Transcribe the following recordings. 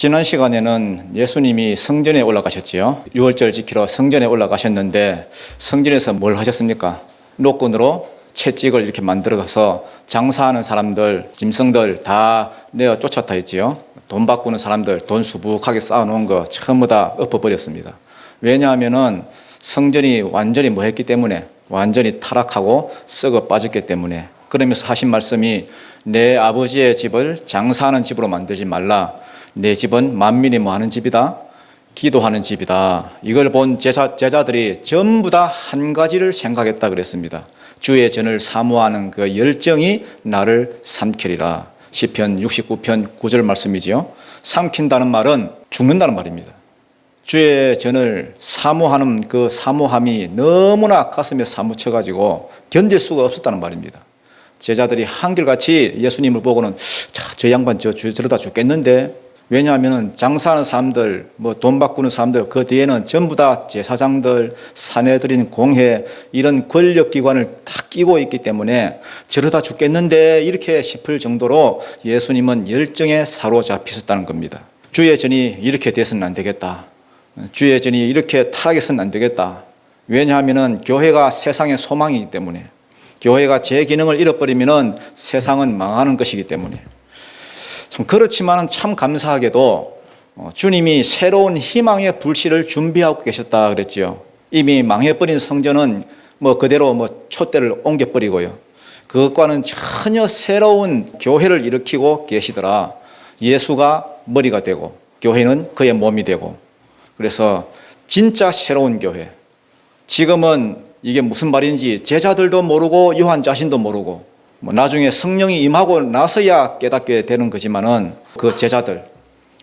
지난 시간에는 예수님이 성전에 올라가셨지요. 유월절 지키러 성전에 올라가셨는데 성전에서 뭘 하셨습니까? 노끈으로 채찍을 이렇게 만들어서 장사하는 사람들, 짐승들 다 내어 쫓았다 했지요. 돈 바꾸는 사람들, 돈 수북하게 쌓아놓은 거 전부 다 엎어버렸습니다. 왜냐하면은 성전이 완전히 뭐했기 때문에, 완전히 타락하고 썩어 빠졌기 때문에. 그러면서 하신 말씀이 내 아버지의 집을 장사하는 집으로 만들지 말라. 내 집은 만민이 뭐하는 집이다? 기도하는 집이다. 이걸 본 제자들이 전부 다 한 가지를 생각했다 그랬습니다. 주의 전을 사모하는 그 열정이 나를 삼키리라. 시편 69편 9절 말씀이지요. 삼킨다는 말은 죽는다는 말입니다. 주의 전을 사모하는 그 사모함이 너무나 가슴에 사무쳐가지고 견딜 수가 없었다는 말입니다. 제자들이 한결같이 예수님을 보고는 저 양반 저러다 죽겠는데, 왜냐하면 장사하는 사람들, 돈 바꾸는 사람들, 그 뒤에는 전부 다 제사장들, 사내들인 공회, 이런 권력기관을 다 끼고 있기 때문에 저러다 죽겠는데 이렇게 싶을 정도로 예수님은 열정에 사로잡히셨다는 겁니다. 주의 전이 이렇게 돼서는 안 되겠다. 주의 전이 이렇게 타락해서는 안 되겠다. 왜냐하면 교회가 세상의 소망이기 때문에, 교회가 제 기능을 잃어버리면 세상은 망하는 것이기 때문에. 참 그렇지만 참 감사하게도 주님이 새로운 희망의 불씨를 준비하고 계셨다 그랬지요. 이미 망해버린 성전은 그대로 촛대를 옮겨버리고요. 그것과는 전혀 새로운 교회를 일으키고 계시더라. 예수가 머리가 되고 교회는 그의 몸이 되고, 그래서 진짜 새로운 교회. 지금은 이게 무슨 말인지 제자들도 모르고 요한 자신도 모르고, 나중에 성령이 임하고 나서야 깨닫게 되는 거지만은 그 제자들,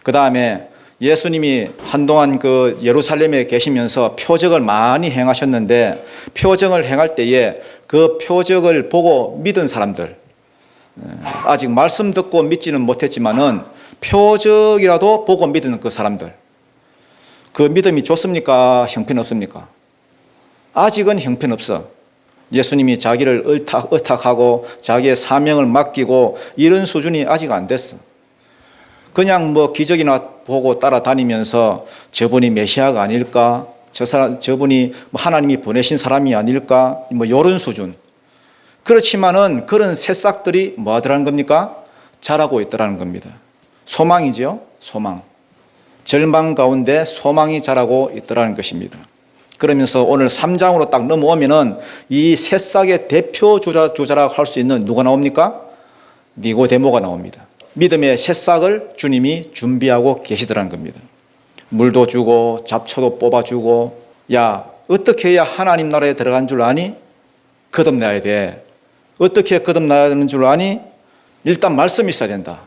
그 다음에 예수님이 한동안 그 예루살렘에 계시면서 표적을 많이 행하셨는데, 표적을 행할 때에 그 표적을 보고 믿은 사람들, 아직 말씀 듣고 믿지는 못했지만은 표적이라도 보고 믿는 그 사람들, 그 믿음이 좋습니까? 형편없습니까? 아직은 형편없어. 예수님이 자기를 의탁하고 자기의 사명을 맡기고 이런 수준이 아직 안 됐어. 그냥 기적이나 보고 따라다니면서 저분이 메시아가 아닐까? 저분이 하나님이 보내신 사람이 아닐까? 이런 수준. 그렇지만은 그런 새싹들이 뭐 하더라는 겁니까? 자라고 있더라는 겁니다. 소망이죠. 소망. 절망 가운데 소망이 자라고 있더라는 것입니다. 그러면서 오늘 3장으로 딱 넘어오면은 이 새싹의 대표 주자라고 할 수 있는 누가 나옵니까? 니고데모가 나옵니다. 믿음의 새싹을 주님이 준비하고 계시더라는 겁니다. 물도 주고 잡초도 뽑아주고, 야, 어떻게 해야 하나님 나라에 들어간 줄 아니? 거듭나야 돼. 어떻게 거듭나야 되는 줄 아니? 일단 말씀이 있어야 된다.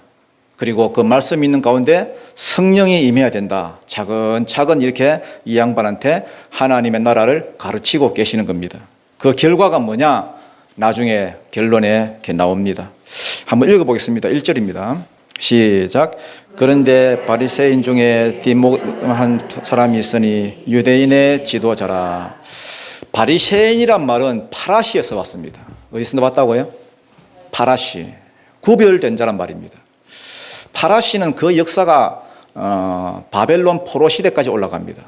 그리고 그 말씀이 있는 가운데 성령이 임해야 된다. 차근차근 이렇게 이 양반한테 하나님의 나라를 가르치고 계시는 겁니다. 그 결과가 뭐냐? 나중에 결론에 이렇게 나옵니다. 한번 읽어보겠습니다. 1절입니다. 시작. 그런데 바리새인 중에 디모한 사람이 있으니 유대인의 지도자라. 바리새인이란 말은 파라시에서 왔습니다. 어디서 왔다고요? 파라시. 구별된 자란 말입니다. 파라시는 그 역사가 바벨론 포로 시대까지 올라갑니다.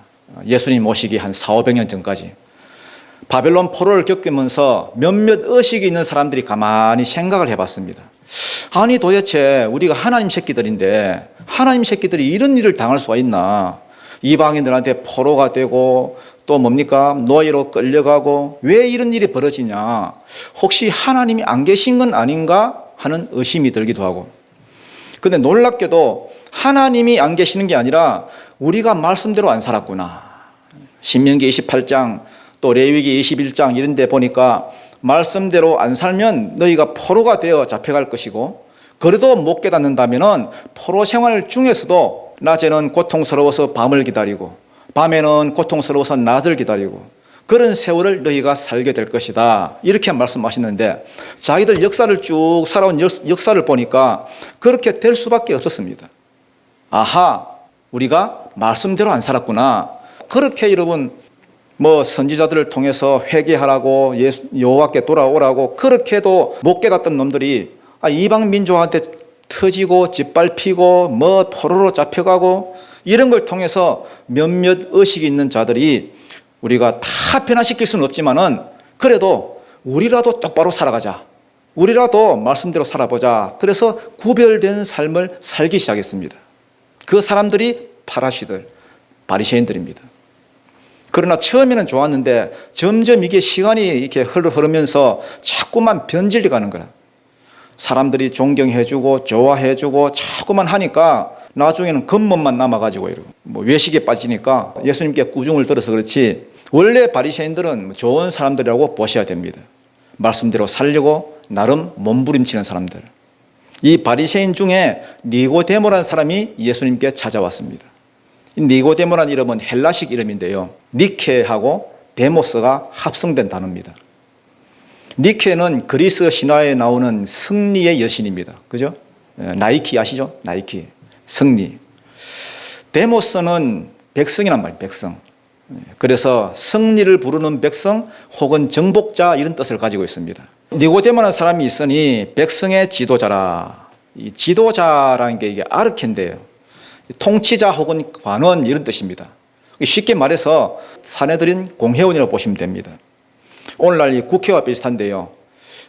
예수님 오시기 한 400~500년 전까지. 바벨론 포로를 겪으면서 몇몇 의식이 있는 사람들이 가만히 생각을 해봤습니다. 아니 도대체 우리가 하나님 새끼들인데 하나님 새끼들이 이런 일을 당할 수가 있나? 이방인들한테 포로가 되고 또 뭡니까? 노예로 끌려가고 왜 이런 일이 벌어지냐? 혹시 하나님이 안 계신 건 아닌가 하는 의심이 들기도 하고, 근데 놀랍게도 하나님이 안 계시는 게 아니라 우리가 말씀대로 안 살았구나. 신명기 28장 또 레위기 21장 이런 데 보니까 말씀대로 안 살면 너희가 포로가 되어 잡혀갈 것이고, 그래도 못 깨닫는다면 포로 생활 중에서도 낮에는 고통스러워서 밤을 기다리고 밤에는 고통스러워서 낮을 기다리고 그런 세월을 너희가 살게 될 것이다. 이렇게 말씀하시는데 자기들 역사를 쭉 살아온 역사를 보니까 그렇게 될 수밖에 없었습니다. 아하, 우리가 말씀대로 안 살았구나. 그렇게 여러분 선지자들을 통해서 회개하라고 여호와께 돌아오라고 그렇게도 못 깨닫던 놈들이 이방 민족한테 터지고 짓밟히고 뭐 포로로 잡혀가고 이런 걸 통해서 몇몇 의식이 있는 자들이 우리가 다 변화시킬 수는 없지만은 그래도 우리라도 똑바로 살아가자. 우리라도 말씀대로 살아보자. 그래서 구별된 삶을 살기 시작했습니다. 그 사람들이 파라시들, 바리새인들입니다. 그러나 처음에는 좋았는데 점점 이게 시간이 이렇게 흐르면서 자꾸만 변질돼 가는 거야. 사람들이 존경해주고 좋아해주고 자꾸만 하니까 나중에는 겉멋만 남아가지고 이러고 뭐 외식에 빠지니까 예수님께 꾸중을 들어서 그렇지 원래 바리새인들은 좋은 사람들이라고 보셔야 됩니다. 말씀대로 살려고 나름 몸부림치는 사람들. 이 바리새인 중에 니고데모라는 사람이 예수님께 찾아왔습니다. 이 니고데모라는 이름은 헬라식 이름인데요. 니케하고 데모스가 합성된 단어입니다. 니케는 그리스 신화에 나오는 승리의 여신입니다. 그죠? 나이키 아시죠? 나이키. 승리. 데모스는 백성이란 말이에요. 백성. 그래서 승리를 부르는 백성 혹은 정복자 이런 뜻을 가지고 있습니다. 니고데모라는 사람이 있으니 백성의 지도자라. 이 지도자라는 게 이게 아르켄데요. 통치자 혹은 관원 이런 뜻입니다. 쉽게 말해서 사내들인 공회원이라고 보시면 됩니다. 오늘날 이 국회와 비슷한데요.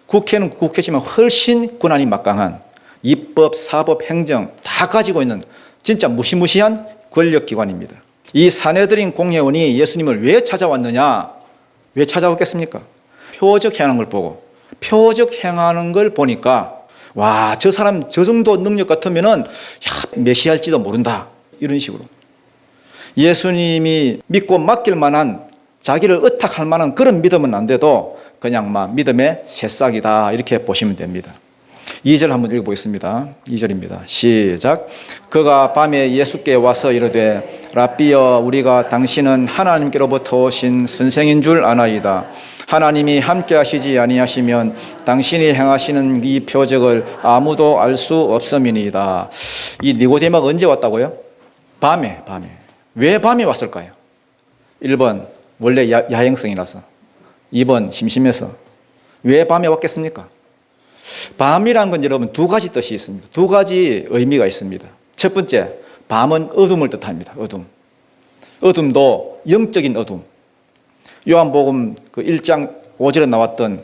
국회는 국회지만 훨씬 권한이 막강한 입법, 사법, 행정 다 가지고 있는 진짜 무시무시한 권력기관입니다. 이 사내들인 공회원이 예수님을 왜 찾아왔느냐? 왜 찾아왔겠습니까? 표적 행하는 걸 보고 표적 행하는 걸 보니까 와, 저 사람 저 정도 능력 같으면은 메시아일지도 모른다. 이런 식으로. 예수님이 믿고 맡길 만한 자기를 의탁할 만한 그런 믿음은 안 돼도 그냥 막 믿음의 새싹이다. 이렇게 보시면 됩니다. 2절 한번 읽어보겠습니다. 2절입니다. 시작. 그가 밤에 예수께 와서 이르되 라삐여 우리가 당신은 하나님께로부터 오신 선생인 줄 아나이다. 하나님이 함께 하시지 아니하시면 당신이 행하시는 이 표적을 아무도 알 수 없음이니이다. 이 니고데모가 언제 왔다고요? 밤에. 왜 밤에 왔을까요? 1번 원래 야행성이라서, 2번 심심해서. 왜 밤에 왔겠습니까? 밤이라는 건 여러분 두 가지 뜻이 있습니다. 두 가지 의미가 있습니다. 첫 번째, 밤은 어둠을 뜻합니다. 어둠도 영적인 어둠. 요한복음 그 1장 5절에 나왔던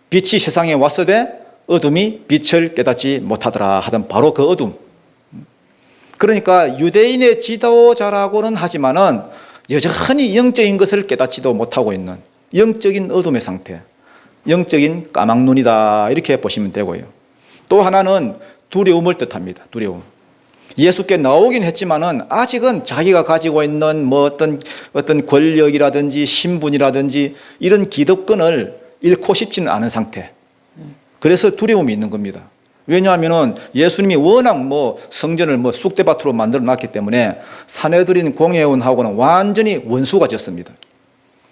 빛이 세상에 왔으되 어둠이 빛을 깨닫지 못하더라 하던 바로 그 어둠. 그러니까 유대인의 지도자라고는 하지만은 여전히 영적인 것을 깨닫지도 못하고 있는 영적인 어둠의 상태, 영적인 까막눈이다 이렇게 보시면 되고요. 또 하나는 두려움을 뜻합니다. 두려움. 예수께 나오긴 했지만은 아직은 자기가 가지고 있는 뭐 어떤 권력이라든지 신분이라든지 이런 기득권을 잃고 싶지는 않은 상태. 그래서 두려움이 있는 겁니다. 왜냐하면은 예수님이 워낙 뭐 성전을 뭐 쑥대밭으로 만들어 놨기 때문에 사내들인 공회원하고는 완전히 원수가 졌습니다.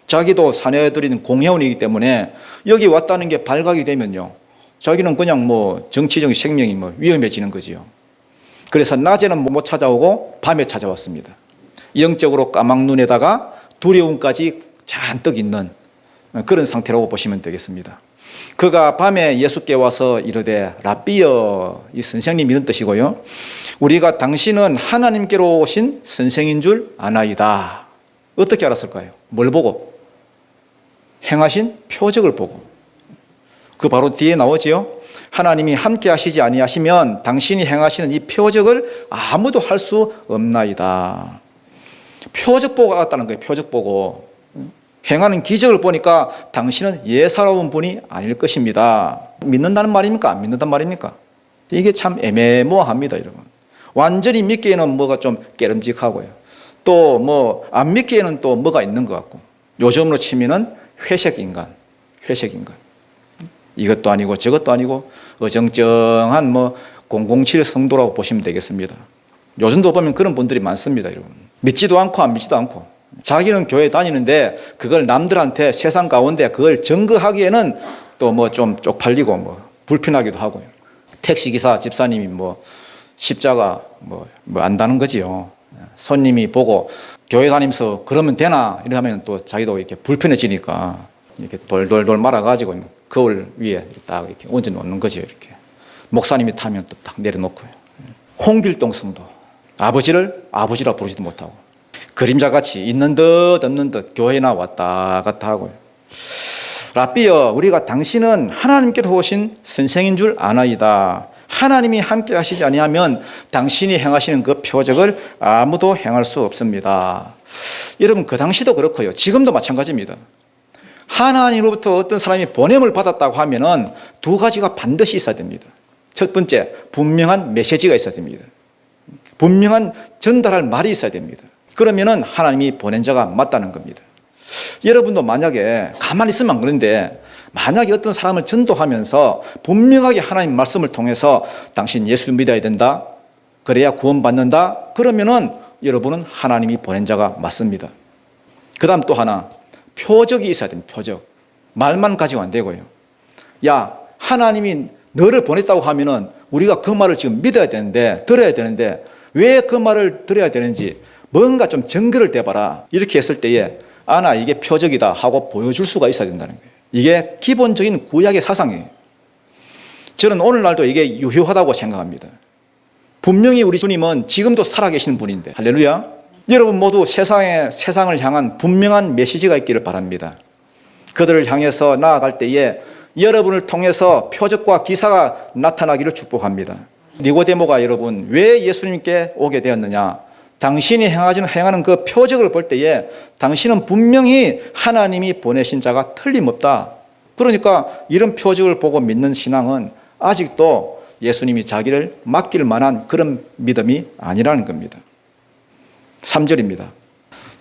자기도 사내들인 공회원이기 때문에 여기 왔다는 게 발각이 되면요, 자기는 그냥 뭐 정치적인 생명이 뭐 위험해지는 거지요. 그래서 낮에는 못 찾아오고 밤에 찾아왔습니다. 영적으로 까막눈에다가 두려움까지 잔뜩 있는 그런 상태라고 보시면 되겠습니다. 그가 밤에 예수께 와서 이르되 라삐여, 이 선생님 이런 뜻이고요. 우리가 당신은 하나님께로 오신 선생인 줄 아나이다. 어떻게 알았을까요? 뭘 보고? 행하신 표적을 보고. 그 바로 뒤에 나오지요. 하나님이 함께 하시지 아니하시면 당신이 행하시는 이 표적을 아무도 할 수 없나이다. 표적 보고 알았다는 거예요. 표적 보고. 행하는 기적을 보니까 당신은 예사로운 분이 아닐 것입니다. 믿는다는 말입니까? 안 믿는다는 말입니까? 이게 참 애매모호합니다, 여러분. 완전히 믿기에는 뭐가 좀 깨름직하고요. 또 뭐 안 믿기에는 또 뭐가 있는 것 같고. 요즘으로 치면은 회색 인간. 이것도 아니고 저것도 아니고 어정쩡한 뭐 007 성도라고 보시면 되겠습니다. 요즘도 보면 그런 분들이 많습니다, 여러분. 믿지도 않고 안 믿지도 않고. 자기는 교회 다니는데 그걸 남들한테 세상 가운데 그걸 증거하기에는 또 뭐 좀 쪽팔리고 뭐 불편하기도 하고요. 택시기사 집사님이 뭐 십자가 뭐 안다는 거지요. 손님이 보고 교회 다니면서 그러면 되나 이렇게 하면 또 자기도 이렇게 불편해지니까 이렇게 돌돌돌 말아가지고 거울 위에 딱 이렇게 얹어 놓는 거죠. 이렇게 목사님이 타면 또 딱 내려놓고요. 홍길동 성도 아버지를 아버지라 부르지도 못하고 그림자같이 있는 듯 없는 듯 교회나 왔다 갔다 하고요. 랍비여, 우리가 당신은 하나님께서 오신 선생인 줄 아나이다. 하나님이 함께 하시지 아니하면 당신이 행하시는 그 표적을 아무도 행할 수 없습니다. 여러분, 그 당시도 그렇고요. 지금도 마찬가지입니다. 하나님으로부터 어떤 사람이 보냄을 받았다고 하면은 두 가지가 반드시 있어야 됩니다. 첫 번째, 분명한 메시지가 있어야 됩니다. 분명한 전달할 말이 있어야 됩니다. 그러면은 하나님이 보낸 자가 맞다는 겁니다. 여러분도 만약에 가만히 있으면 그런데 만약에 어떤 사람을 전도하면서 분명하게 하나님 말씀을 통해서 당신 예수 믿어야 된다, 그래야 구원받는다, 그러면은 여러분은 하나님이 보낸 자가 맞습니다. 그 다음 또 하나, 표적이 있어야 됩니다. 표적. 말만 가지고 안 되고요. 야, 하나님이 너를 보냈다고 하면은 우리가 그 말을 지금 믿어야 되는데, 들어야 되는데 왜 그 말을 들어야 되는지 뭔가 좀 증거를 대봐라. 이렇게 했을 때에 나 이게 표적이다 하고 보여줄 수가 있어야 된다는 거예요. 이게 기본적인 구약의 사상이에요. 저는 오늘날도 이게 유효하다고 생각합니다. 분명히 우리 주님은 지금도 살아계시는 분인데, 할렐루야. 여러분 모두 세상을 향한 분명한 메시지가 있기를 바랍니다. 그들을 향해서 나아갈 때에 여러분을 통해서 표적과 기사가 나타나기를 축복합니다. 니고데모가 여러분 왜 예수님께 오게 되었느냐? 당신이 행하는 그 표적을 볼 때에 당신은 분명히 하나님이 보내신 자가 틀림없다. 그러니까 이런 표적을 보고 믿는 신앙은 아직도 예수님이 자기를 맡길 만한 그런 믿음이 아니라는 겁니다. 3절입니다.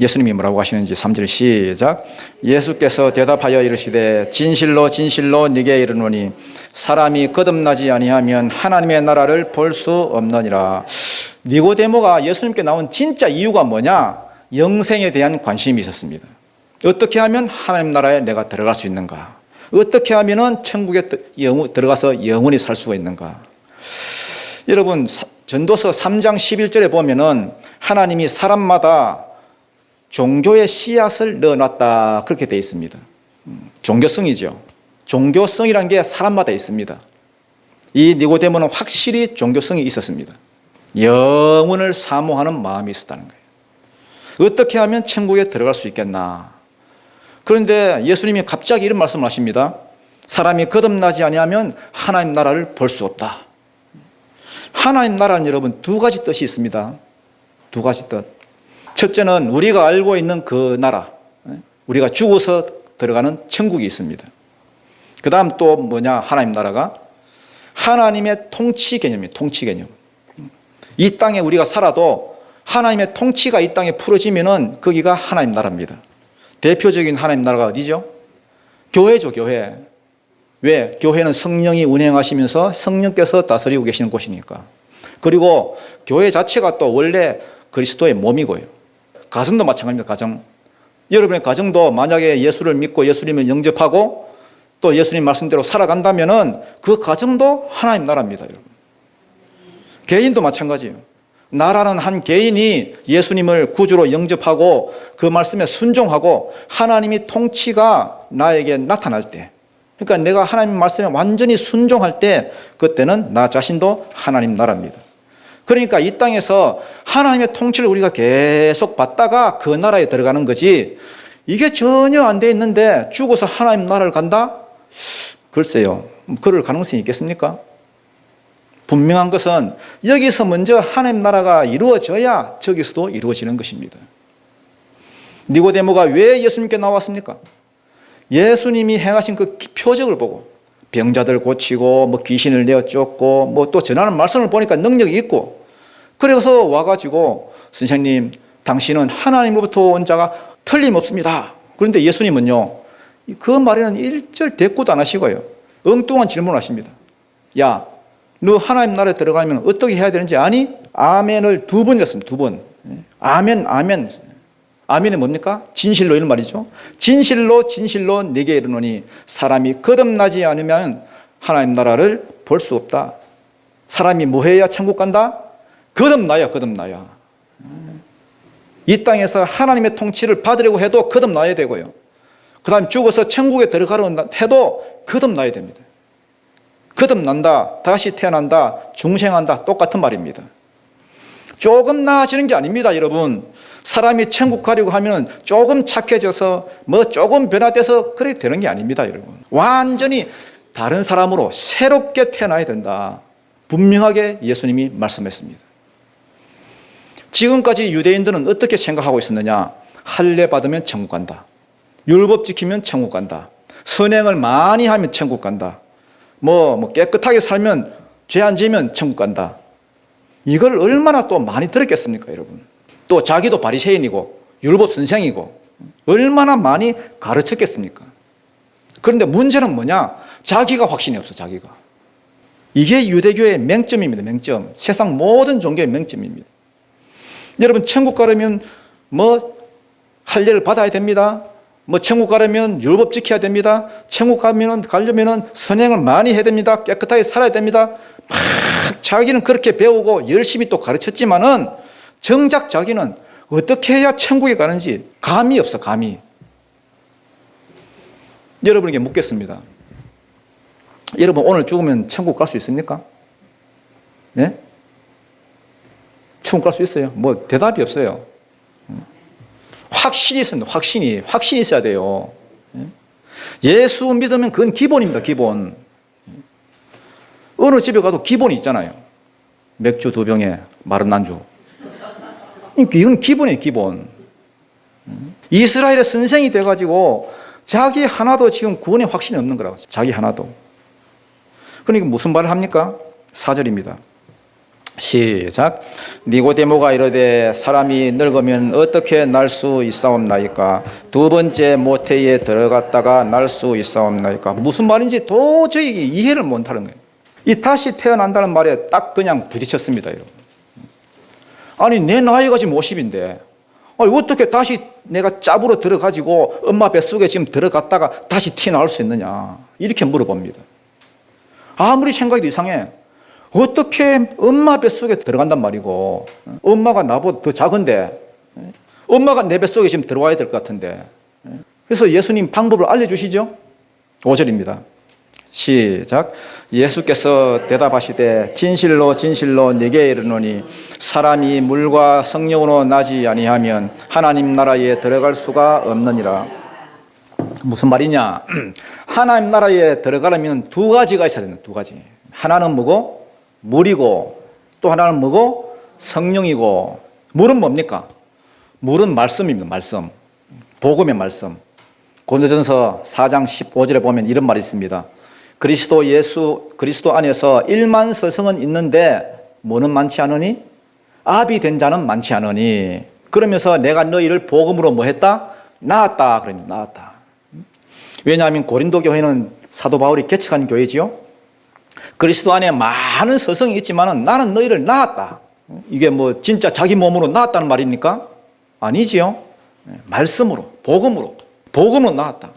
예수님이 뭐라고 하시는지 3절 시작. 예수께서 대답하여 이르시되 진실로 진실로 네게 이르노니 사람이 거듭나지 아니하면 하나님의 나라를 볼 수 없느니라. 니고데모가 예수님께 나온 진짜 이유가 뭐냐? 영생에 대한 관심이 있었습니다. 어떻게 하면 하나님 나라에 내가 들어갈 수 있는가? 어떻게 하면 천국에 들어가서 영원히 살 수가 있는가? 여러분, 전도서 3장 11절에 보면은 하나님이 사람마다 종교의 씨앗을 넣어놨다, 그렇게 되어 있습니다. 종교성이죠. 종교성이라는 게 사람마다 있습니다. 이 니고데모는 확실히 종교성이 있었습니다. 영혼을 사모하는 마음이 있었다는 거예요. 어떻게 하면 천국에 들어갈 수 있겠나? 그런데 예수님이 갑자기 이런 말씀을 하십니다. 사람이 거듭나지 아니하면 하나님 나라를 볼 수 없다. 하나님 나라는 여러분 두 가지 뜻이 있습니다. 두 가지 뜻. 첫째는 우리가 알고 있는 그 나라, 우리가 죽어서 들어가는 천국이 있습니다. 그 다음 또 뭐냐? 하나님 나라가 하나님의 통치 개념이에요. 통치 개념. 이 땅에 우리가 살아도 하나님의 통치가 이 땅에 풀어지면은 거기가 하나님 나라입니다. 대표적인 하나님 나라가 어디죠? 교회죠, 교회. 왜? 교회는 성령이 운행하시면서 성령께서 다스리고 계시는 곳이니까. 그리고 교회 자체가 또 원래 그리스도의 몸이고요. 가정도 마찬가지입니다. 가정. 여러분의 가정도 만약에 예수를 믿고 예수님을 영접하고 또 예수님 말씀대로 살아간다면은 그 가정도 하나님 나라입니다, 여러분. 개인도 마찬가지예요. 나라는 한 개인이 예수님을 구주로 영접하고 그 말씀에 순종하고 하나님이 통치가 나에게 나타날 때, 그러니까 내가 하나님 말씀에 완전히 순종할 때 그때는 나 자신도 하나님 나라입니다. 그러니까 이 땅에서 하나님의 통치를 우리가 계속 받다가 그 나라에 들어가는 거지, 이게 전혀 안 돼 있는데 죽어서 하나님 나라를 간다? 글쎄요, 그럴 가능성이 있겠습니까? 분명한 것은 여기서 먼저 하나님 나라가 이루어져야 저기서도 이루어지는 것입니다. 니고데모가 왜 예수님께 나왔습니까? 예수님이 행하신 그 표적을 보고 병자들 고치고 뭐 귀신을 내어 쫓고 뭐 또 전하는 말씀을 보니까 능력이 있고, 그래서 와가지고 선생님 당신은 하나님으로부터 온 자가 틀림없습니다. 그런데 예수님은요 그 말에는 일절 대꾸도 안 하시고요 엉뚱한 질문을 하십니다. 야, 너 하나님 나라에 들어가면 어떻게 해야 되는지 아니? 아멘을 2번 했습니다. 2번. 아멘, 아멘. 아멘이 뭡니까? 진실로, 이런 말이죠. 진실로 진실로 네게 이르노니 사람이 거듭나지 않으면 하나님 나라를 볼 수 없다. 사람이 뭐 해야 천국 간다? 거듭나야, 거듭나야. 이 땅에서 하나님의 통치를 받으려고 해도 거듭나야 되고요. 그 다음 죽어서 천국에 들어가려 해도 거듭나야 됩니다. 거듭난다, 다시 태어난다, 중생한다, 똑같은 말입니다. 조금 나아지는 게 아닙니다, 여러분. 사람이 천국 가려고 하면 조금 착해져서 조금 변화돼서 그렇게 되는 게 아닙니다, 여러분. 완전히 다른 사람으로 새롭게 태어나야 된다. 분명하게 예수님이 말씀했습니다. 지금까지 유대인들은 어떻게 생각하고 있었느냐? 할례 받으면 천국 간다. 율법 지키면 천국 간다. 선행을 많이 하면 천국 간다. 깨끗하게 살면 죄 안 지으면 천국 간다. 이걸 얼마나 또 많이 들었겠습니까, 여러분? 또 자기도 바리새인이고 율법 선생이고 얼마나 많이 가르쳤겠습니까? 그런데 문제는 뭐냐? 자기가 확신이 없어, 자기가. 이게 유대교의 맹점입니다, 맹점. 세상 모든 종교의 맹점입니다. 여러분, 천국 가려면 할례를 받아야 됩니다. 천국 가려면 율법 지켜야 됩니다. 천국 가려면 선행을 많이 해야 됩니다. 깨끗하게 살아야 됩니다. 막 자기는 그렇게 배우고 열심히 또 가르쳤지만은 정작 자기는 어떻게 해야 천국에 가는지 감이 없어, 감이. 여러분에게 묻겠습니다. 여러분, 오늘 죽으면 천국 갈 수 있습니까? 네? 천국 갈 수 있어요? 대답이 없어요. 확신이 있습니다. 확신이 있어야 돼요. 예수 믿으면 그건 기본입니다, 기본. 어느 집에 가도 기본이 있잖아요. 맥주 2병에 마른 안주. 이건 기본이에요, 기본. 이스라엘의 선생이 돼가지고 자기 하나도 지금 구원의 확신이 없는 거라고. 자기 하나도. 그러니까 무슨 말을 합니까? 4절입니다. 시작. 니고데모가 이르되 사람이 늙으면 어떻게 날 수 있사옵나이까? 두 번째 모태에 들어갔다가 날 수 있사옵나이까? 무슨 말인지 도저히 이해를 못하는 거예요. 이 다시 태어난다는 말에 딱 그냥 부딪혔습니다, 여러분. 아니, 내 나이가 지금 50인데 어떻게 다시 내가 짭으로 들어가지고 엄마 뱃속에 지금 들어갔다가 다시 튀어나올 수 있느냐, 이렇게 물어봅니다. 아무리 생각해도 이상해. 어떻게 엄마 뱃속에 들어간단 말이고, 엄마가 나보다 더 작은데, 엄마가 내 뱃속에 지금 들어와야 될 것 같은데. 그래서 예수님 방법을 알려주시죠. 5절입니다. 시작. 예수께서 대답하시되 진실로 진실로 네게 이르노니 사람이 물과 성령으로 나지 아니하면 하나님 나라에 들어갈 수가 없느니라. 무슨 말이냐? 하나님 나라에 들어가려면 두 가지가 있어야 된다. 두 가지. 하나는 뭐고? 물이고, 또 하나는 뭐고? 성령이고. 물은 뭡니까? 물은 말씀입니다. 말씀. 복음의 말씀. 고린도전서 4장 15절에 보면 이런 말이 있습니다. 그리스도 안에서 1만 서성은 있는데 뭐는 많지 않으니? 아비 된 자는 많지 않으니. 그러면서 내가 너희를 복음으로 뭐 했다? 낳았다. 그럽니다. 낳았다. 왜냐하면 고린도 교회는 사도 바울이 개척한 교회지요. 그리스도 안에 많은 서성이 있지만 나는 너희를 낳았다. 이게 진짜 자기 몸으로 낳았다는 말입니까? 아니지요. 말씀으로, 복음으로 낳았다.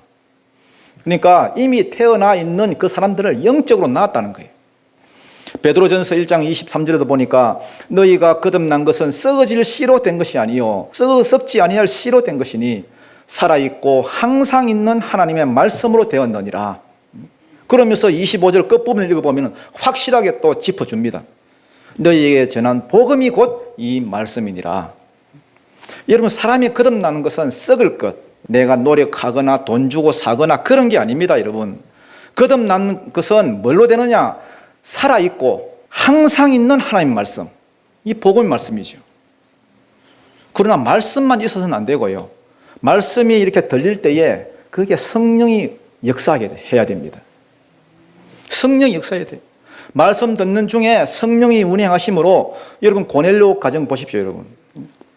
그러니까 이미 태어나 있는 그 사람들을 영적으로 낳았다는 거예요. 베드로전서 1장 23절에도 보니까 너희가 거듭난 것은 썩어질 씨로 된 것이 아니요 썩지 아니할 씨로 된 것이니 살아있고 항상 있는 하나님의 말씀으로 되었느니라. 그러면서 25절 끝부분을 읽어보면 확실하게 또 짚어줍니다. 너희에게 전한 복음이 곧 이 말씀이니라. 여러분, 사람이 거듭나는 것은 썩을 것, 내가 노력하거나 돈 주고 사거나 그런 게 아닙니다, 여러분. 거듭난 것은 뭘로 되느냐? 살아있고 항상 있는 하나님 말씀. 이 복음의 말씀이죠. 그러나 말씀만 있어서는 안 되고요. 말씀이 이렇게 들릴 때에 그게 성령이 역사하게 해야 됩니다. 성령이 역사해야 돼요. 말씀 듣는 중에 성령이 운행하심으로, 여러분 고넬료 가정 보십시오, 여러분.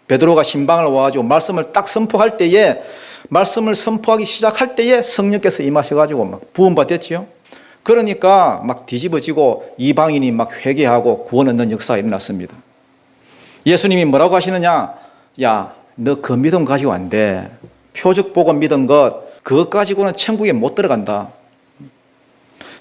베드로가 신방을 와가지고 말씀을 딱 선포할 때에, 말씀을 선포하기 시작할 때에 성령께서 임하셔가지고 막 부음받았지요. 그러니까 막 뒤집어지고 이방인이 막 회개하고 구원 얻는 역사가 일어났습니다. 예수님이 뭐라고 하시느냐? 야, 너 그 믿음 가지고 안 돼. 표적 보고 믿은 것, 그것 가지고는 천국에 못 들어간다.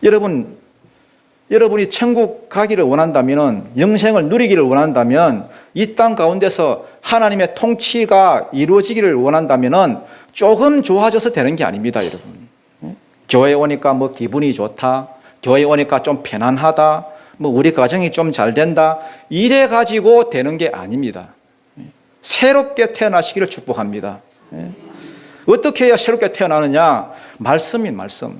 여러분이 천국 가기를 원한다면, 영생을 누리기를 원한다면, 이 땅 가운데서 하나님의 통치가 이루어지기를 원한다면 조금 좋아져서 되는 게 아닙니다, 여러분. 교회 오니까 기분이 좋다, 교회 오니까 좀 편안하다, 뭐 우리 가정이 좀 잘 된다, 이래 가지고 되는 게 아닙니다. 새롭게 태어나시기를 축복합니다. 어떻게 해야 새롭게 태어나느냐? 말씀이 말씀.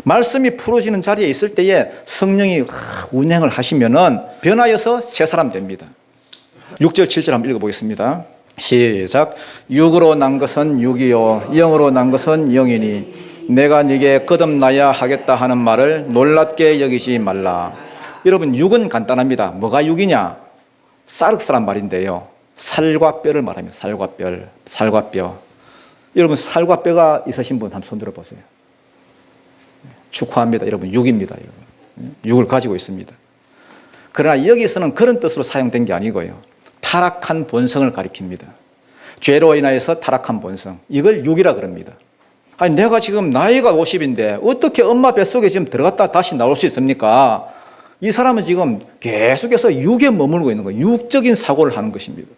말씀이 풀어지는 자리에 있을 때에 성령이 운행을 하시면은 변하여서 새 사람 됩니다. 6절 7절 한번 읽어보겠습니다. 시작. 육으로 난 것은 육이요 영으로 난 것은 영이니 내가 네게 거듭나야 하겠다 하는 말을 놀랍게 여기지 말라. 여러분, 육은 간단합니다. 뭐가 육이냐? 사르스란 말인데요, 살과 뼈를 말합니다. 살과 뼈, 살과 뼈. 여러분, 살과 뼈가 있으신 분 한번 손 들어보세요. 축하합니다. 여러분, 육입니다. 여러분, 육을 가지고 있습니다. 그러나 여기서는 그런 뜻으로 사용된 게 아니고요, 타락한 본성을 가리킵니다. 죄로 인하여서 타락한 본성, 이걸 육이라 그럽니다. 아니, 내가 지금 나이가 50인데 어떻게 엄마 뱃속에 지금 들어갔다 다시 나올 수 있습니까? 이 사람은 지금 계속해서 육에 머물고 있는 거예요. 육적인 사고를 하는 것입니다.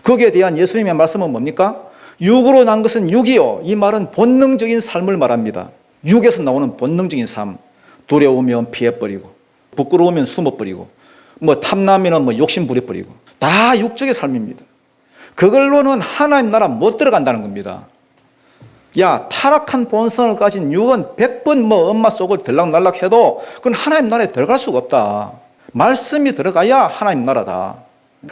거기에 대한 예수님의 말씀은 뭡니까? 육으로 난 것은 육이요. 이 말은 본능적인 삶을 말합니다. 육에서 나오는 본능적인 삶. 두려우면 피해버리고, 부끄러우면 숨어버리고, 뭐 탐나면 뭐 욕심 부려버리고, 다 육적의 삶입니다. 그걸로는 하나님 나라 못 들어간다는 겁니다. 야, 타락한 본성을 가진 육은 100번 뭐 엄마 속을 들락날락 해도 그건 하나님 나라에 들어갈 수가 없다. 말씀이 들어가야 하나님 나라다.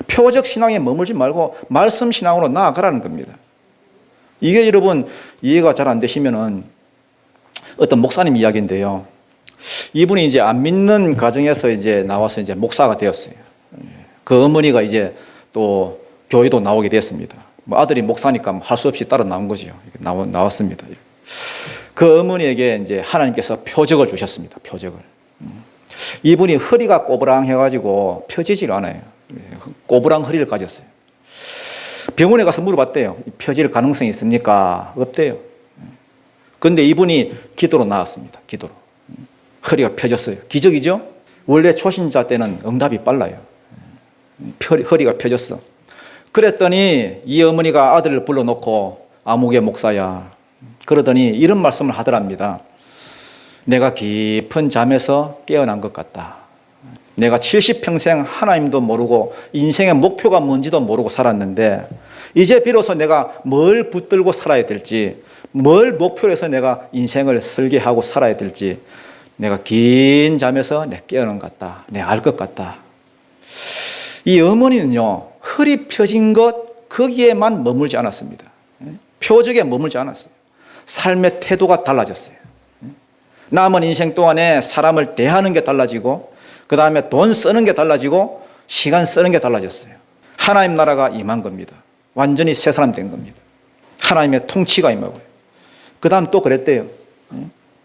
표적 신앙에 머물지 말고 말씀 신앙으로 나아가라는 겁니다. 이게 여러분 이해가 잘 안 되시면은 어떤 목사님 이야기인데요, 이분이 이제 안 믿는 가정에서 이제 나와서 이제 목사가 되었어요. 그 어머니가 이제 또 교회도 나오게 됐습니다. 뭐 아들이 목사니까 할 수 없이 따라 나온 거죠. 나왔습니다. 그 어머니에게 이제 하나님께서 표적을 주셨습니다. 표적을. 이분이 허리가 꼬부랑해가지고 펴지질 않아요. 꼬부랑 허리를 가졌어요. 병원에 가서 물어봤대요. 펴질 가능성이 있습니까? 없대요. 그런데 이분이 기도로 나왔습니다. 기도로. 허리가 펴졌어요. 기적이죠? 원래 초신자 때는 응답이 빨라요. 허리가 펴졌어. 그랬더니 이 어머니가 아들을 불러놓고 아무개 목사야, 그러더니 이런 말씀을 하더랍니다. 내가 깊은 잠에서 깨어난 것 같다. 내가 70평생 하나님도 모르고 인생의 목표가 뭔지도 모르고 살았는데 이제 비로소 내가 뭘 붙들고 살아야 될지, 뭘 목표로 해서 내가 인생을 설계하고 살아야 될지 내가 긴 잠에서 내 깨어난 것 같다. 내 알 것 같다. 이 어머니는요, 허리 펴진 것 거기에만 머물지 않았습니다. 표적에 머물지 않았어요. 삶의 태도가 달라졌어요. 남은 인생 동안에 사람을 대하는 게 달라지고, 그 다음에 돈 쓰는 게 달라지고, 시간 쓰는 게 달라졌어요. 하나님 나라가 임한 겁니다. 완전히 새 사람 된 겁니다. 하나님의 통치가 임하고요. 그 다음 또 그랬대요.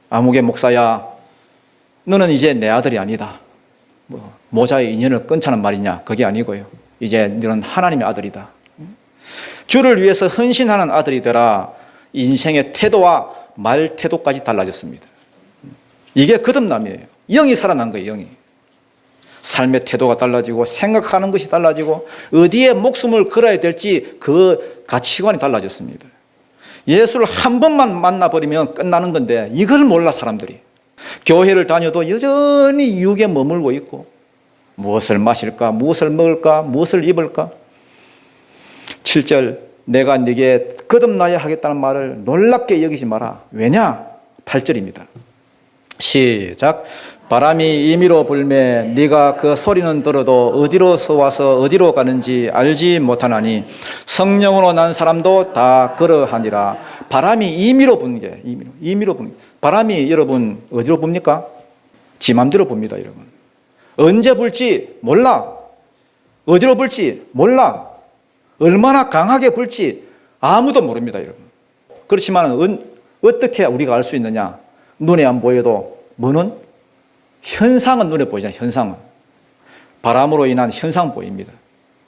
아무개 목사야, 너는 이제 내 아들이 아니다. 뭐 모자의 인연을 끊자는 말이냐? 그게 아니고요. 이제 너는 하나님의 아들이다. 주를 위해서 헌신하는 아들이 되라. 인생의 태도와 말 태도까지 달라졌습니다. 이게 거듭남이에요. 영이 살아난 거예요. 영이. 삶의 태도가 달라지고 생각하는 것이 달라지고 어디에 목숨을 걸어야 될지 그 가치관이 달라졌습니다. 예수를 한 번만 만나버리면 끝나는 건데 이걸 몰라 사람들이. 교회를 다녀도 여전히 육에 머물고 있고 무엇을 마실까, 무엇을 먹을까, 무엇을 입을까. 7절, 내가 네게 거듭나야 하겠다는 말을 놀랍게 여기지 마라. 왜냐? 8절입니다. 시작. 바람이 임의로 불매 네가 그 소리는 들어도 어디로서 와서 어디로 가는지 알지 못하나니 성령으로 난 사람도 다 그러하니라. 바람이 임의로 부는 게 임의로 부는 게. 바람이 여러분 어디로 붑니까? 지 맘대로 붑니다. 여러분. 언제 불지 몰라. 어디로 불지 몰라. 얼마나 강하게 불지 아무도 모릅니다. 여러분. 그렇지만 어떻게 우리가 알 수 있느냐? 눈에 안 보여도 뭐는? 현상은 눈에 보이잖아요. 현상은. 바람으로 인한 현상 보입니다.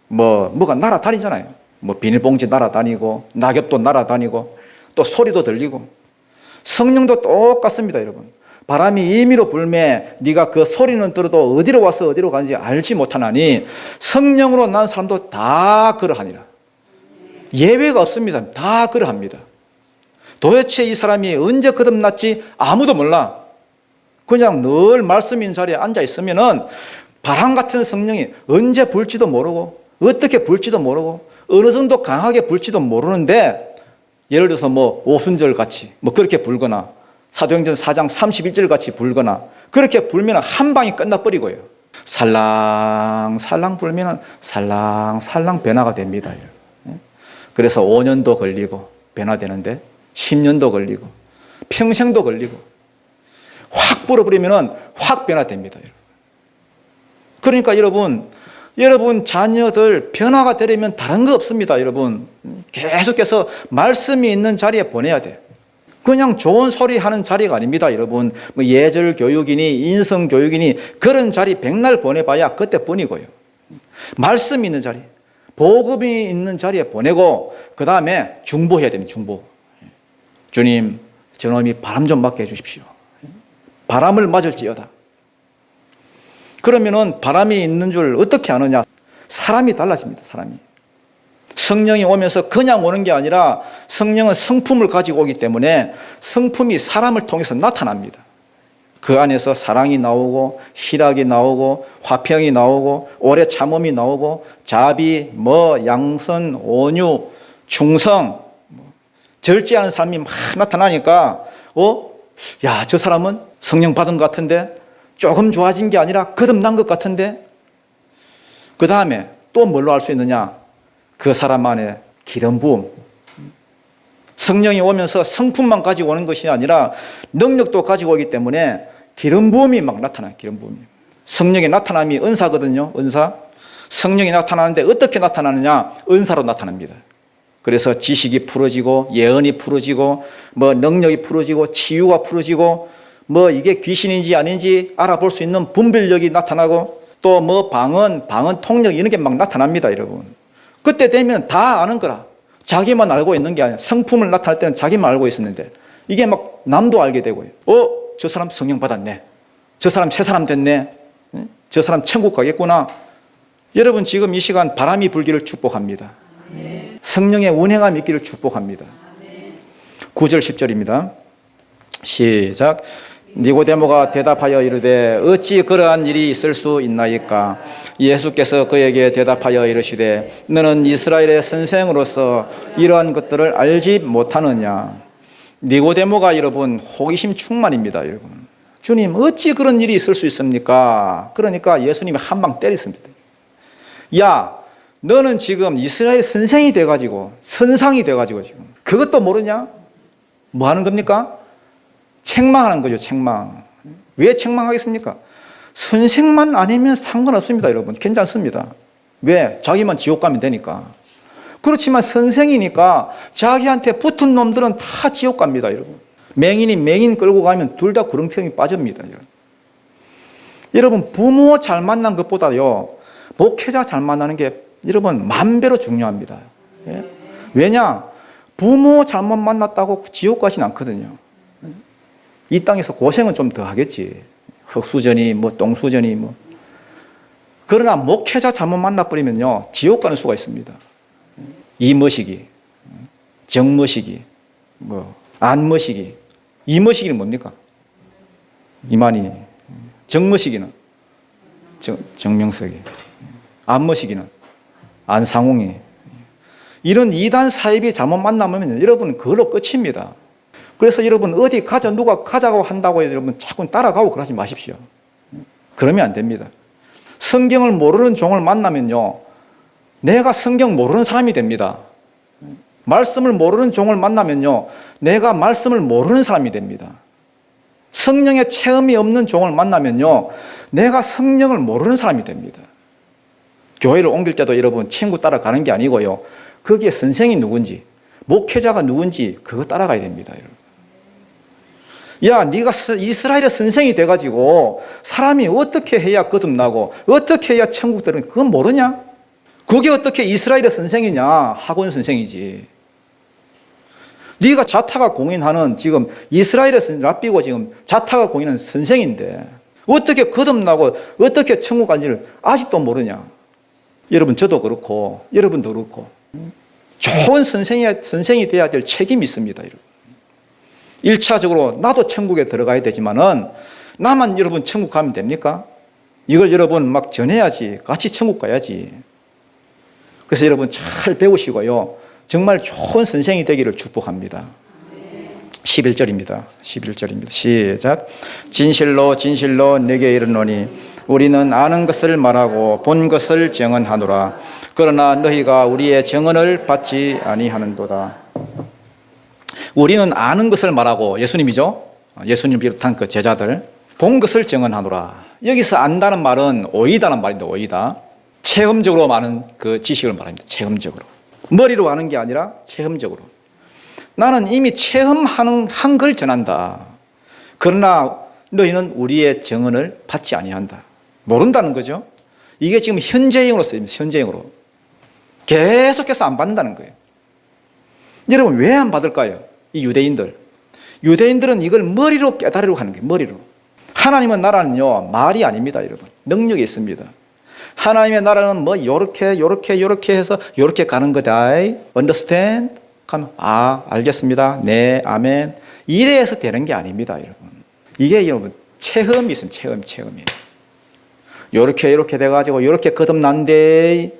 뭐가 날아다니잖아요. 뭐 비닐봉지 날아다니고 낙엽도 날아다니고 또 소리도 들리고. 성령도 똑같습니다. 여러분. 바람이 임의로 불매 네가 그 소리는 들어도 어디로 와서 어디로 가는지 알지 못하나니 성령으로 난 사람도 다 그러하니라. 예외가 없습니다. 다 그러합니다. 도대체 이 사람이 언제 거듭났지 아무도 몰라. 그냥 늘 말씀 있는 자리에 앉아 있으면은 바람 같은 성령이 언제 불지도 모르고 어떻게 불지도 모르고 어느 정도 강하게 불지도 모르는데, 예를 들어서 뭐 오순절 같이 뭐 그렇게 불거나 사도행전 4장 31절 같이 불거나 그렇게 불면 한 방이 끝나버리고요. 살랑살랑 불면 살랑살랑 변화가 됩니다. 그래서 5년도 걸리고 변화되는데 10년도 걸리고 평생도 걸리고 확 불어버리면 확 변화됩니다. 그러니까 여러분 자녀들 변화가 되려면 다른 거 없습니다. 여러분 계속해서 말씀이 있는 자리에 보내야 돼. 그냥 좋은 소리 하는 자리가 아닙니다. 여러분 뭐 예절 교육이니 인성 교육이니 그런 자리 백날 보내봐야 그때뿐이고요. 말씀이 있는 자리, 복음이 있는 자리에 보내고 그 다음에 중보해야 됩니다. 중보. 주님, 저놈이 바람 좀 맞게 해주십시오. 바람을 맞을지어다. 그러면은 바람이 있는 줄 어떻게 아느냐? 사람이 달라집니다. 사람이. 성령이 오면서 그냥 오는 게 아니라 성령은 성품을 가지고 오기 때문에 성품이 사람을 통해서 나타납니다. 그 안에서 사랑이 나오고 희락이 나오고 화평이 나오고 오래 참음이 나오고 자비, 양선, 온유, 충성, 절제하는 삶이 막 나타나니까 야, 저 사람은 성령 받은 것 같은데 조금 좋아진 게 아니라 거듭난 것 같은데. 그 다음에 또 뭘로 알 수 있느냐? 그 사람 안에 기름 부음. 성령이 오면서 성품만 가지고 오는 것이 아니라 능력도 가지고 오기 때문에 기름 부음이 막 나타나요. 기름 부음이. 성령의 나타남이 은사거든요. 은사. 성령이 나타나는데 어떻게 나타나느냐? 은사로 나타납니다. 그래서 지식이 풀어지고 예언이 풀어지고 능력이 풀어지고 치유가 풀어지고 이게 귀신인지 아닌지 알아볼 수 있는 분별력이 나타나고 또 방언 통력 이런 게 막 나타납니다. 여러분 그때 되면 다 아는 거라. 자기만 알고 있는 게 아니라 성품을 나타날 때는 자기만 알고 있었는데 이게 막 남도 알게 되고요. 저 사람 성령 받았네. 저 사람 새 사람 됐네. 저 사람 천국 가겠구나. 여러분 지금 이 시간 바람이 불기를 축복합니다. 성령의 운행함이 있기를 축복합니다. 9절 10절입니다. 시작. 니고데모가 대답하여 이르되 어찌 그러한 일이 있을 수 있나이까? 예수께서 그에게 대답하여 이르시되 너는 이스라엘의 선생으로서 이러한 것들을 알지 못하느냐? 니고데모가 여러분 호기심 충만입니다. 여러분 주님 어찌 그런 일이 있을 수 있습니까? 그러니까 예수님이 한 방 때리십니다. 야, 너는 지금 이스라엘 선생이 돼가지고 선상이 돼가지고 지금 그것도 모르냐? 뭐 하는 겁니까? 책망하는 거죠. 책망. 왜 책망하겠습니까? 선생만 아니면 상관없습니다. 여러분 괜찮습니다. 왜? 자기만 지옥 가면 되니까. 그렇지만 선생이니까 자기한테 붙은 놈들은 다 지옥 갑니다. 여러분 맹인이 맹인 끌고 가면 둘 다 구렁텅이 빠집니다. 여러분 부모 잘 만난 것보다요 목회자 잘 만나는 게 여러분 만 배로 중요합니다. 예? 왜냐? 부모 잘못 만났다고 지옥 가진 않거든요. 이 땅에서 고생은 좀 더 하겠지. 흙수저니 똥수저니 그러나 목회자 잘못 만나버리면요 지옥 가는 수가 있습니다. 이머시기, 정머시기, 안머시기. 이머시기는 뭡니까? 이만희. 정머시기는 정명석이. 안머시기는 안상홍이. 이런 이단 사입이 잘못 만나면 여러분 그걸로 끝입니다. 그래서 여러분 어디 가자 누가 가자고 한다고 여러분 자꾸 따라가고 그러지 마십시오. 그러면 안 됩니다. 성경을 모르는 종을 만나면요 내가 성경 모르는 사람이 됩니다. 말씀을 모르는 종을 만나면요 내가 말씀을 모르는 사람이 됩니다. 성령의 체험이 없는 종을 만나면요 내가 성령을 모르는 사람이 됩니다. 교회를 옮길 때도 여러분 친구 따라가는 게 아니고요 거기에 선생이 누군지 목회자가 누군지 그거 따라가야 됩니다. 여러분. 야, 네가 이스라엘의 선생이 돼가지고 사람이 어떻게 해야 거듭나고 어떻게 해야 천국 들어가는 그건 모르냐? 그게 어떻게 이스라엘의 선생이냐? 학원 선생이지. 네가 자타가 공인하는 지금 이스라엘의 랍비고 지금 자타가 공인하는 선생인데 어떻게 거듭나고 어떻게 천국 간지를 아직도 모르냐? 여러분 저도 그렇고 여러분도 그렇고 좋은 선생이 돼야 될 책임이 있습니다. 여러분. 1차적으로 나도 천국에 들어가야 되지만은 나만 여러분 천국 가면 됩니까? 이걸 여러분 막 전해야지. 같이 천국 가야지. 그래서 여러분 잘 배우시고요. 정말 좋은 선생이 되기를 축복합니다. 11절입니다. 11절입니다. 시작. 진실로 진실로 내게 이르노니 우리는 아는 것을 말하고 본 것을 증언하노라. 그러나 너희가 우리의 증언을 받지 아니하는도다. 우리는 아는 것을 말하고, 예수님이죠. 예수님 비롯한 그 제자들. 본 것을 증언하노라. 여기서 안다는 말은 오이다는 말인데, 오이다. 체험적으로 많은 그 지식을 말합니다. 체험적으로. 머리로 아는 게 아니라 체험적으로. 나는 이미 체험하는 한 걸 전한다. 그러나 너희는 우리의 증언을 받지 아니한다. 모른다는 거죠. 이게 지금 현재형으로 쓰입니다. 현재형으로. 계속해서 안 받는다는 거예요. 여러분 왜 안 받을까요? 이 유대인들. 유대인들은 이걸 머리로 깨달으려고 하는 거예요. 머리로. 하나님의 나라는요, 말이 아닙니다, 여러분. 능력이 있습니다. 하나님의 나라는 뭐 요렇게 해서 요렇게 가는 거다. Understand? 하면 알겠습니다. 네, 아멘. 이래서 되는 게 아닙니다, 여러분. 이게 여러분 체험이 있습니다. 체험이. 요렇게 돼가지고 요렇게 거듭난데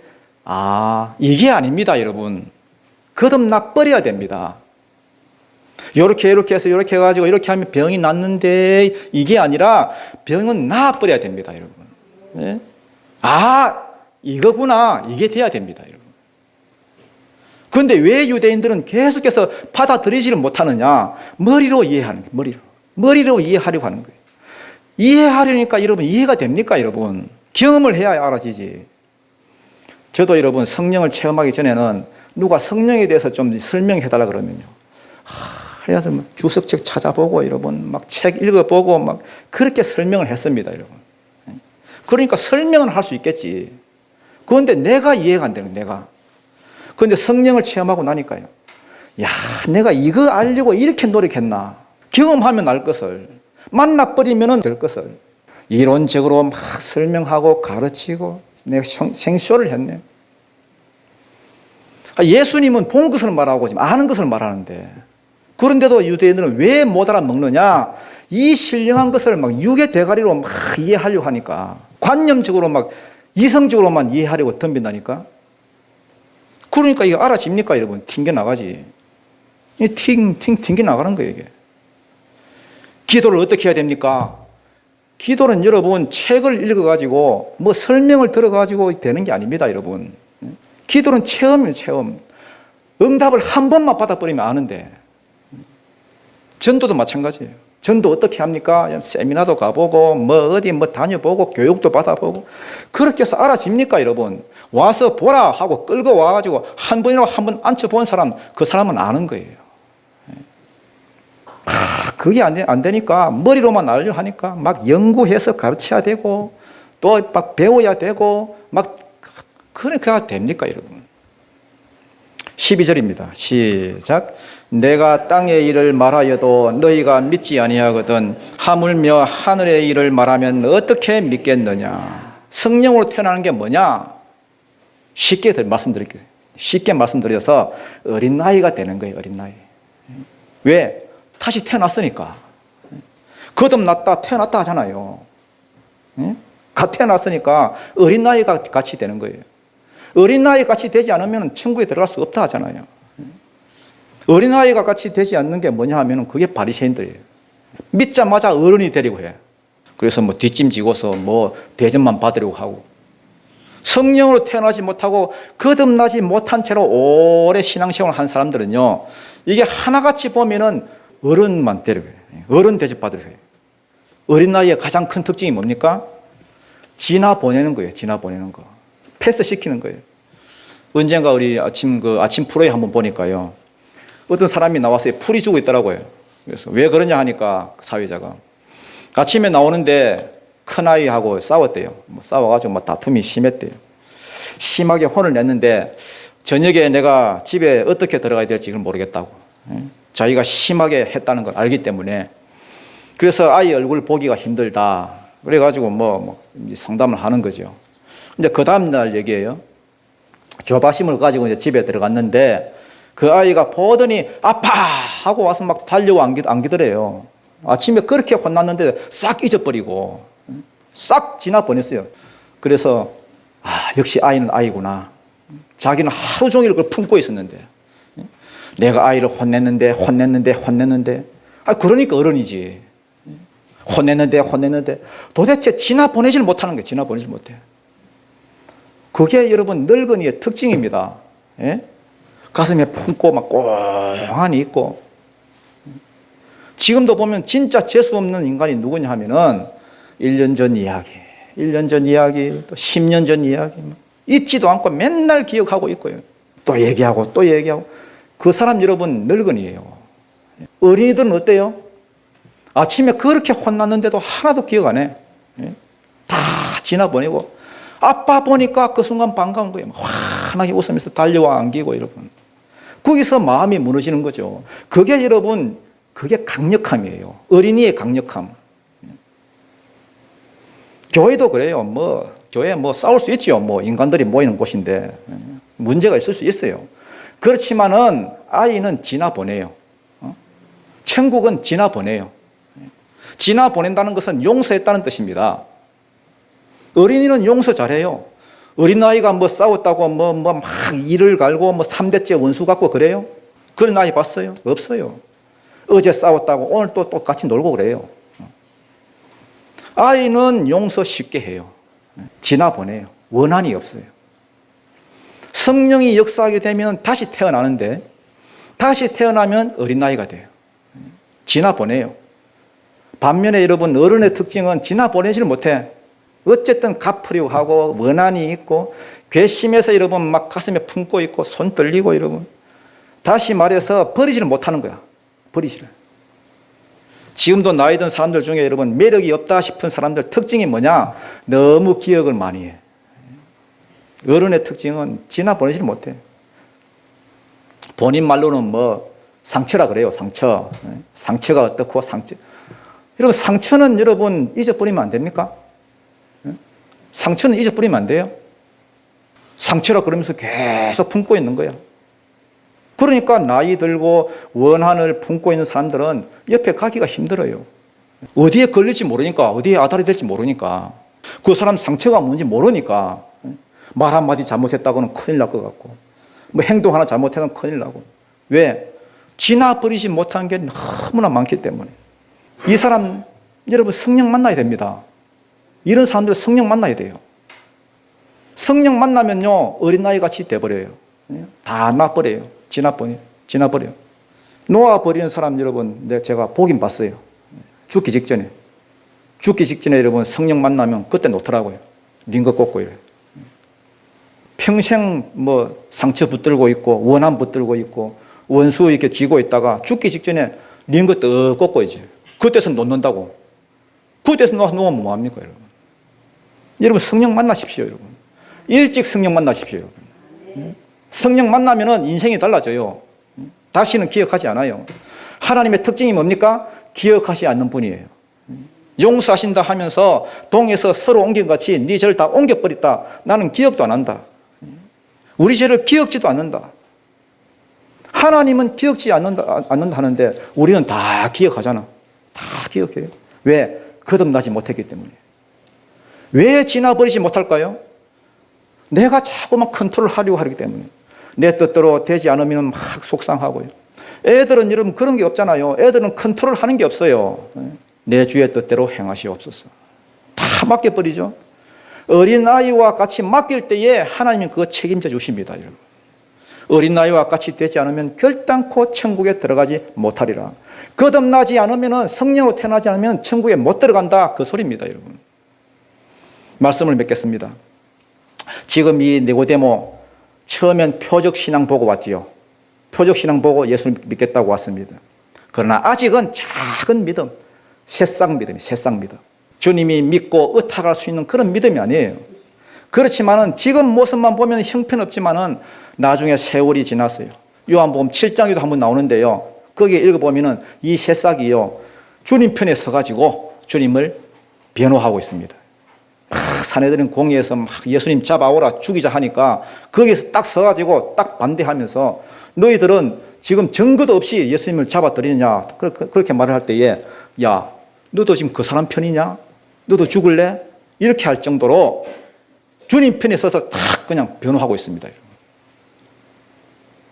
이게 아닙니다, 여러분. 거듭나 버려야 됩니다. 요렇게 해서 요렇게 해가지고 이렇게 하면 병이 낫는데 이게 아니라 병은 나아버려야 됩니다, 여러분. 네? 이거구나. 이게 돼야 됩니다, 여러분. 그런데 왜 유대인들은 계속해서 받아들이지를 못하느냐? 머리로 이해하는 거예요, 머리로 이해하려고 하는 거예요. 이해하려니까 여러분 이해가 됩니까, 여러분? 경험을 해야 알아지지. 저도 여러분 성령을 체험하기 전에는 누가 성령에 대해서 좀 설명해달라 그러면요. 그래서 막 주석책 찾아보고 여러분 막 책 읽어보고 막 그렇게 설명을 했습니다, 여러분. 그러니까 설명은 할 수 있겠지. 그런데 내가 이해가 안 되는 거예요, 내가. 그런데 성령을 체험하고 나니까요. 내가 이거 알려고 이렇게 노력했나. 경험하면 알 것을. 만나버리면 될 것을. 이론적으로 막 설명하고 가르치고 내가 생쇼를 했네. 예수님은 본 것을 말하고 지금 아는 것을 말하는데, 그런데도 유대인들은 왜 못 알아먹느냐? 이 신령한 것을 막 육의 대가리로 막 이해하려고 하니까, 관념적으로 막 이성적으로만 이해하려고 덤빈다니까. 그러니까 이게 알아집니까, 여러분? 튕겨나가지. 튕겨나가는 거예요, 이게. 기도를 어떻게 해야 됩니까? 기도는 여러분 책을 읽어가지고 뭐 설명을 들어가지고 되는 게 아닙니다, 여러분. 기도는 체험이에요, 체험. 응답을 한 번만 받아버리면 아는데. 전도도 마찬가지예요. 전도 어떻게 합니까? 세미나도 가보고 어디 다녀보고 교육도 받아보고 그렇게 해서 알아집니까, 여러분? 와서 보라 하고 끌고 와가지고 한 번이라도 한 번 앉혀본 사람, 그 사람은 아는 거예요. 그게 안 되니까 머리로만 알려 하니까 막 연구해서 가르쳐야 되고 또 막 배워야 되고 막 그러니까 됩니까, 여러분? 12절입니다. 시작. 내가 땅의 일을 말하여도 너희가 믿지 아니하거든 하물며 하늘의 일을 말하면 어떻게 믿겠느냐? 성령으로 태어나는 게 뭐냐? 쉽게 말씀드릴게요. 쉽게 말씀드려서 어린 나이가 되는 거예요, 어린 나이. 왜? 다시 태어났으니까. 거듭났다 태어났다 하잖아요. 태어났으니까 어린 나이가 같이 되는 거예요. 어린 나이 같이 되지 않으면 천국에 들어갈 수 없다 하잖아요. 어린아이가 같이 되지 않는 게 뭐냐 하면 그게 바리새인들이에요. 믿자마자 어른이 되려고 해. 그래서 뒷짐지고서 대접만 받으려고 하고, 성령으로 태어나지 못하고 거듭나지 못한 채로 오래 신앙생활을 한 사람들은요, 이게 하나같이 보면은 어른만 되려고 해요. 어른 대접 받으려고 해요. 어린아이의 가장 큰 특징이 뭡니까? 지나 보내는 거예요. 지나 보내는 거. 패스 시키는 거예요. 언젠가 우리 아침 프로에 한번 보니까요, 어떤 사람이 나와서 풀이 주고 있더라고요. 그래서 왜 그러냐 하니까 사회자가 아침에 나오는데 큰아이하고 싸웠대요. 싸워가지고 다툼이 심했대요. 심하게 혼을 냈는데 저녁에 내가 집에 어떻게 들어가야 될지 모르겠다고. 자기가 심하게 했다는 걸 알기 때문에. 그래서 아이 얼굴 보기가 힘들다. 그래가지고 상담을 하는 거죠. 근데 그 다음날 얘기예요. 조바심을 가지고 이제 집에 들어갔는데 그 아이가 보더니 아파! 하고 와서 달려와 안기더래요. 아침에 그렇게 혼났는데 싹 잊어버리고 싹 지나버렸어요. 그래서 역시 아이는 아이구나. 자기는 하루 종일 그걸 품고 있었는데 내가 아이를 혼냈는데 그러니까 어른이지. 혼냈는데 도대체 지나보내질 못하는 거예요. 지나보내질 못해. 그게 여러분 늙은이의 특징입니다. 예? 가슴에 품고 막 꽁하니 있고. 지금도 보면 진짜 재수 없는 인간이 누구냐 하면은 1년 전 이야기, 또 10년 전 이야기 잊지도 않고 맨날 기억하고 있고요. 또 얘기하고 그 사람 여러분 늙은이에요. 어린이들은 어때요? 아침에 그렇게 혼났는데도 하나도 기억 안 해. 다 지나보내고 아빠 보니까 그 순간 반가운 거예요. 환하게 웃으면서 달려와 안기고 여러분. 거기서 마음이 무너지는 거죠. 그게 여러분 그게 강력함이에요. 어린이의 강력함. 교회도 그래요. 교회 싸울 수 있죠. 인간들이 모이는 곳인데 문제가 있을 수 있어요. 그렇지만은 아이는 지나보내요. 천국은 지나보내요. 지나보낸다는 것은 용서했다는 뜻입니다. 어린이는 용서 잘해요. 어린아이가 싸웠다고 막 이를 갈고 3대째 원수 갖고 그래요? 그런 아이 봤어요? 없어요. 어제 싸웠다고 오늘 또 같이 놀고 그래요. 아이는 용서 쉽게 해요. 지나보내요. 원한이 없어요. 성령이 역사하게 되면 다시 태어나는데 다시 태어나면 어린아이가 돼요. 지나보내요. 반면에 여러분 어른의 특징은 지나보내지를 못해. 어쨌든 갚으려고 하고 원한이 있고 괘씸해서 여러분 막 가슴에 품고 있고 손 떨리고 여러분 다시 말해서 버리지를 못하는 거야. 버리지를. 지금도 나이 든 사람들 중에 여러분 매력이 없다 싶은 사람들 특징이 뭐냐? 너무 기억을 많이 해. 어른의 특징은 지나보내지를 못해. 본인 말로는 상처라 그래요. 상처가 어떻고 상처. 여러분 상처는 여러분 잊어버리면 안 됩니까? 상처는 잊어버리면 안 돼요. 상처라 그러면서 계속 품고 있는 거야. 그러니까 나이 들고 원한을 품고 있는 사람들은 옆에 가기가 힘들어요. 어디에 걸릴지 모르니까, 어디에 아달이 될지 모르니까, 그 사람 상처가 뭔지 모르니까 말 한마디 잘못했다고는 큰일 날 것 같고 행동 하나 잘못하면 큰일 나고. 왜? 지나버리지 못한 게 너무나 많기 때문에. 이 사람 여러분 성령 만나야 됩니다. 이런 사람들 성령 만나야 돼요. 성령 만나면요 어린아이같이 돼버려요. 다 놔버려요. 지나버려요. 놓아버리는 사람 여러분 제가 보긴 봤어요. 죽기 직전에 여러분 성령 만나면 그때 놓더라고요. 링거 꽂고 이래요. 평생 상처 붙들고 있고 원한 붙들고 있고 원수 이렇게 쥐고 있다가 죽기 직전에 링거 떡 꽂고 있지. 그때서 놓는다고. 그때서 놓으면 뭐합니까 여러분? 여러분 성령 만나십시오 여러분. 일찍 성령 만나십시오 여러분. 성령 만나면은 인생이 달라져요. 다시는 기억하지 않아요. 하나님의 특징이 뭡니까? 기억하지 않는 분이에요. 용서하신다 하면서 동에서 서로 옮긴 같이 네 죄를 다 옮겨버렸다. 나는 기억도 안 한다. 우리 죄를 기억지도 않는다. 하나님은 기억지 않는다 하는데 우리는 다 기억하잖아. 다 기억해요. 왜? 거듭나지 못했기 때문에. 왜 지나버리지 못할까요? 내가 자꾸만 컨트롤하려고 하기 때문에. 내 뜻대로 되지 않으면 막 속상하고요. 애들은 여러분 그런 게 없잖아요. 애들은 컨트롤하는 게 없어요. 내 주의 뜻대로 행하시옵소서. 다 맡겨버리죠. 어린아이와 같이 맡길 때에 하나님은 그거 책임져 주십니다. 여러분. 어린아이와 같이 되지 않으면 결단코 천국에 들어가지 못하리라. 거듭나지 않으면 성령으로 태어나지 않으면 천국에 못 들어간다. 그 소리입니다. 여러분. 말씀을 맺겠습니다. 지금 이 니고데모 처음엔 표적신앙 보고 왔지요. 표적신앙 보고 예수를 믿겠다고 왔습니다. 그러나 아직은 작은 믿음, 새싹 믿음이 새싹 믿음. 주님이 믿고 의탁할 수 있는 그런 믿음이 아니에요. 그렇지만은 지금 모습만 보면 형편없지만은 나중에 세월이 지났어요. 요한복음 7장에도 한번 나오는데요. 거기에 읽어보면은 이 새싹이요 주님 편에 서가지고 주님을 변호하고 있습니다. 막 사내들은 공회에서 막 예수님 잡아오라 죽이자 하니까 거기에서 딱 서가지고 딱 반대하면서 너희들은 지금 증거도 없이 예수님을 잡아들이느냐 그렇게 말을 할 때에 야 너도 지금 그 사람 편이냐? 너도 죽을래? 이렇게 할 정도로 주님 편에 서서 탁 그냥 변호하고 있습니다.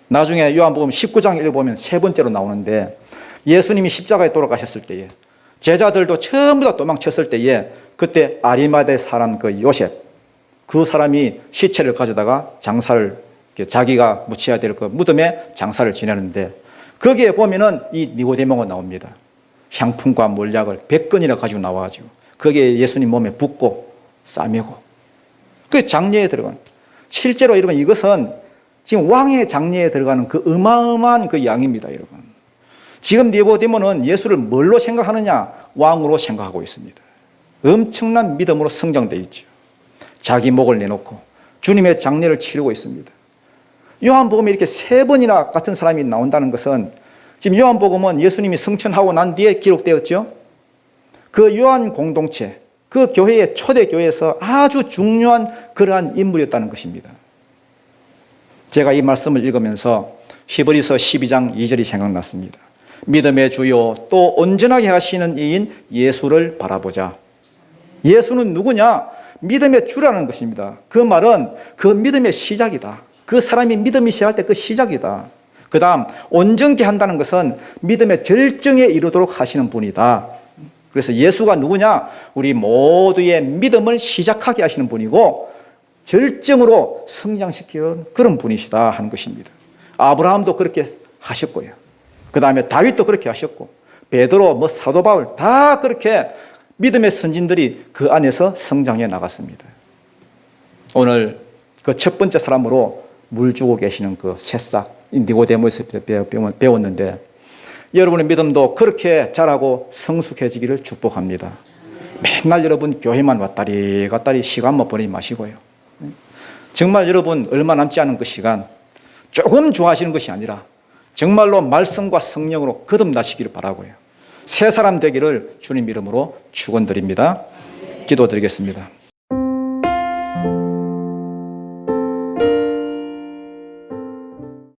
나중에 요한복음 19장 읽어보면 세 번째로 나오는데 예수님이 십자가에 돌아가셨을 때에 제자들도 전부 다 도망쳤을 때에 그때 아리마대 사람 그 요셉 그 사람이 시체를 가져다가 장사를 자기가 묻혀야 될 그 무덤에 장사를 지내는데 거기에 보면은 이 니고데모가 나옵니다. 향품과 몰약을 100건이나 가지고 나와가지고 거기에 예수님 몸에 붓고 싸매고 그 장례에 들어가는 실제로 여러분 이것은 지금 왕의 장례에 들어가는 그 어마어마한 그 양입니다. 여러분 지금 니고데모는 예수를 뭘로 생각하느냐 왕으로 생각하고 있습니다. 엄청난 믿음으로 성장되어 있죠. 자기 목을 내놓고 주님의 장례를 치르고 있습니다. 요한복음에 이렇게 세 번이나 같은 사람이 나온다는 것은 지금 요한복음은 예수님이 승천하고 난 뒤에 기록되었죠. 그 요한 공동체, 그 교회의 초대 교회에서 아주 중요한 그러한 인물이었다는 것입니다. 제가 이 말씀을 읽으면서 히브리서 12장 2절이 생각났습니다. 믿음의 주요 또 온전하게 하시는 이인 예수를 바라보자. 예수는 누구냐? 믿음의 주라는 것입니다. 그 말은 그 믿음의 시작이다. 그 사람이 믿음이 시작할 때 그 시작이다. 그 다음 온전케 한다는 것은 믿음의 절정에 이르도록 하시는 분이다. 그래서 예수가 누구냐? 우리 모두의 믿음을 시작하게 하시는 분이고 절정으로 성장시키는 그런 분이시다 하는 것입니다. 아브라함도 그렇게 하셨고요. 그 다음에 다윗도 그렇게 하셨고 베드로, 사도 바울 다 그렇게 믿음의 선진들이 그 안에서 성장해 나갔습니다. 오늘 그 첫 번째 사람으로 물 주고 계시는 그 새싹 니고데모에서 배웠는데 여러분의 믿음도 그렇게 자라고 성숙해지기를 축복합니다. 맨날 여러분 교회만 왔다리 갔다리 시간만 보내지 마시고요. 정말 여러분 얼마 남지 않은 그 시간 조금 좋아하시는 것이 아니라 정말로 말씀과 성령으로 거듭나시기를 바라고요. 새 사람 되기를 주님 이름으로 축원드립니다. 기도드리겠습니다.